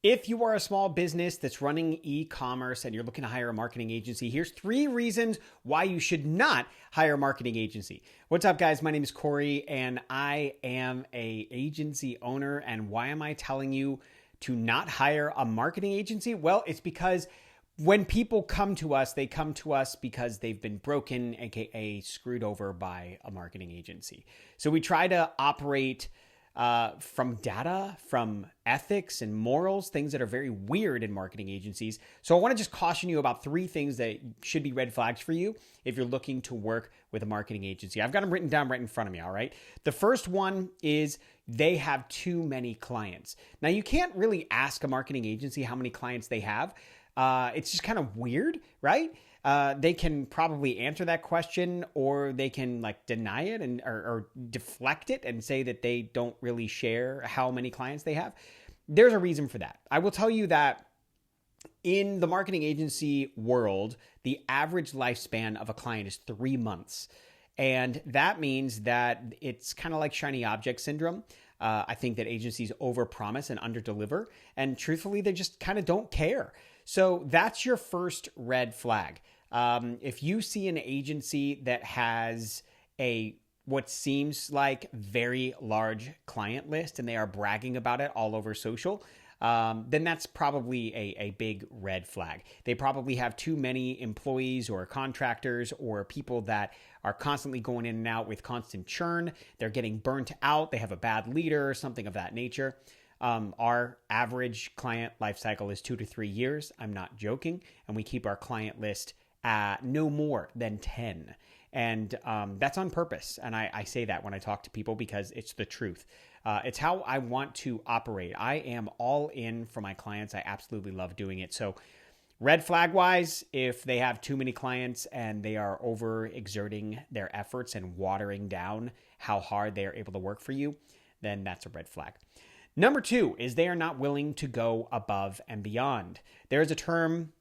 If you are a small business that's running e-commerce and you're looking to hire a marketing agency, here's 3 reasons why you should not hire a marketing agency. What's up, guys? My name is Cory, and I am an agency owner. And why am I telling you to not hire a marketing agency? Well, it's because when people come to us, they come to us because they've been broken, aka screwed over by a marketing agency. So we try to operate from data, from ethics and morals, things that are very weird in marketing agencies. So I want to just caution you about 3 things that should be red flags for you if you're looking to work with a marketing agency. I've got them written down right in front of me, all right? The first one is they have too many clients. Now, you can't really ask a marketing agency how many clients they have. It's just kind of weird, right? They can probably answer that question, or they can deny it or deflect it and say that they don't really share how many clients they have. There's a reason for that. I will tell you that in the marketing agency world, the average lifespan of a client is 3 months. And that means that it's kind of like shiny object syndrome. I think that agencies overpromise and underdeliver, and truthfully, they just kind of don't care. So that's your first red flag. If you see an agency that has what seems like very large client list and they are bragging about it all over social, then that's probably a big red flag. They probably have too many employees or contractors or people that are constantly going in and out with constant churn. They're getting burnt out. They have a bad leader or something of that nature. Our average client life cycle is 2 to 3 years. I'm not joking. And we keep our client list at no more than 10. And that's on purpose. And I say that when I talk to people because it's the truth. It's how I want to operate. I am all in for my clients. I absolutely love doing it. So red flag wise, if they have too many clients and they are overexerting their efforts and watering down how hard they are able to work for you, then that's a red flag. Number 2 is they are not willing to go above and beyond. There's a term,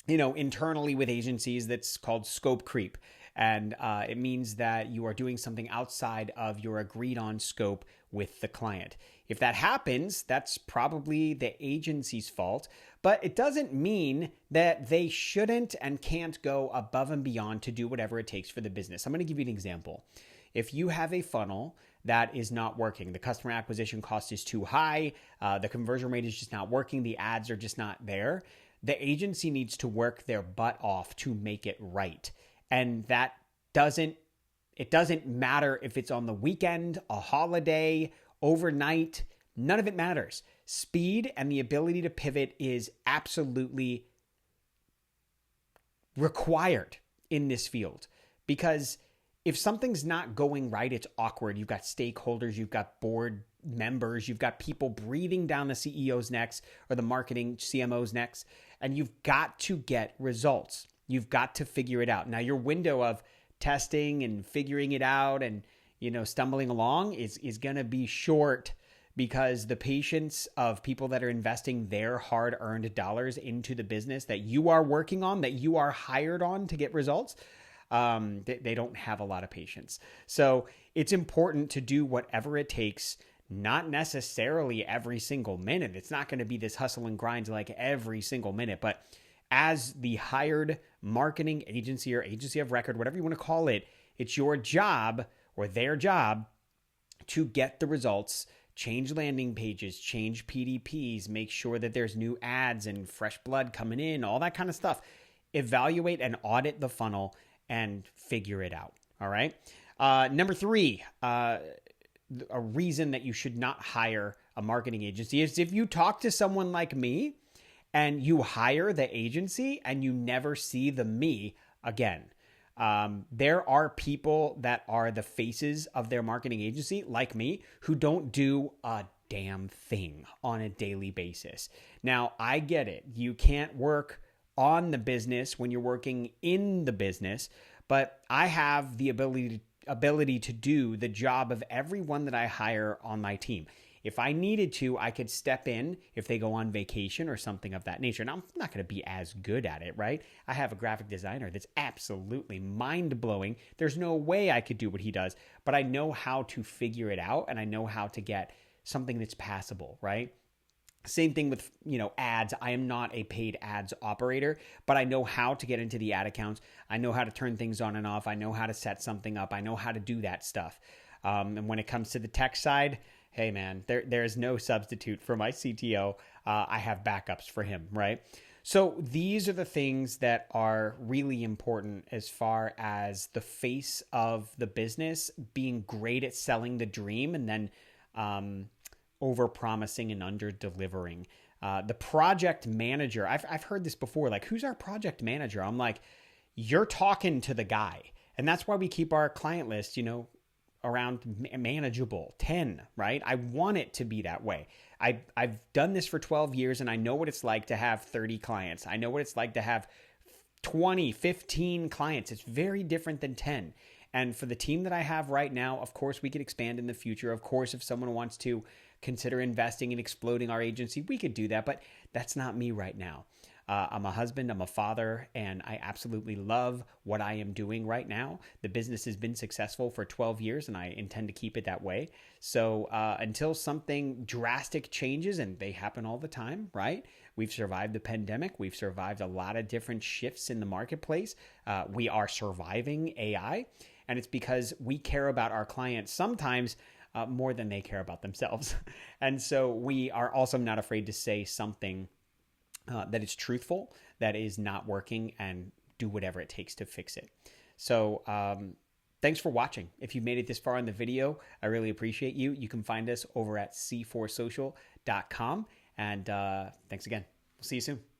internally with agencies that's called scope creep. And it means that you are doing something outside of your agreed on scope with the client. If that happens, that's probably the agency's fault, but it doesn't mean that they shouldn't and can't go above and beyond to do whatever it takes for the business. I'm going to give you an example. If you have a funnel that is not working, the customer acquisition cost is too high, the conversion rate is just not working, the ads are just not there, the agency needs to work their butt off to make it right. And it doesn't matter if it's on the weekend, a holiday, overnight, none of it matters. Speed and the ability to pivot is absolutely required in this field, because if something's not going right, it's awkward. You've got stakeholders, you've got board members, you've got people breathing down the CEO's necks or the marketing CMO's necks, and you've got to get results. You've got to figure it out. Now, your window of testing and figuring it out and, stumbling along is going to be short, because the patience of people that are investing their hard-earned dollars into the business that you are working on, that you are hired on to get results, they don't have a lot of patience. So it's important to do whatever it takes, not necessarily every single minute. It's not going to be this hustle and grind like every single minute, but as the hired marketing agency or agency of record, whatever you want to call it, it's your job or their job to get the results, change landing pages, change PDPs, make sure that there's new ads and fresh blood coming in, all that kind of stuff. Evaluate and audit the funnel and figure it out. All right. Number 3, a reason that you should not hire a marketing agency is if you talk to someone like me and you hire the agency and you never see the me again. There are people that are the faces of their marketing agency, like me, who don't do a damn thing on a daily basis. Now, I get it. You can't work on the business when you're working in the business, but I have the ability to do the job of everyone that I hire on my team. If I needed to, I could step in if they go on vacation or something of that nature. Now, I'm not going to be as good at it, right? I have a graphic designer that's absolutely mind-blowing. There's no way I could do what he does, but I know how to figure it out, and I know how to get something that's passable, right? Same thing with, ads. I am not a paid ads operator, but I know how to get into the ad accounts. I know how to turn things on and off. I know how to set something up. I know how to do that stuff. And when it comes to the tech side, hey man, there is no substitute for my CTO. I have backups for him, right? So these are the things that are really important as far as the face of the business being great at selling the dream and then over promising and under delivering. The project manager, I've heard this before, like, who's our project manager? I'm like, you're talking to the guy. And that's why we keep our client list, around manageable, 10, right? I want it to be that way. I've done this for 12 years and I know what it's like to have 30 clients. I know what it's like to have 20, 15 clients. It's very different than 10. And for the team that I have right now, of course, we could expand in the future. Of course, if someone wants to consider investing in exploding our agency, we could do that, but that's not me right now. I'm a husband, I'm a father, and I absolutely love what I am doing right now. The business has been successful for 12 years, and I intend to keep it that way. So until something drastic changes, and they happen all the time, right? We've survived the pandemic. We've survived a lot of different shifts in the marketplace. We are surviving AI, and it's because we care about our clients sometimes more than they care about themselves. And so we are also not afraid to say something that is truthful, that is not working, and do whatever it takes to fix it. So thanks for watching. If you made it this far in the video, I really appreciate you. You can find us over at c4social.com. And thanks again. We'll see you soon.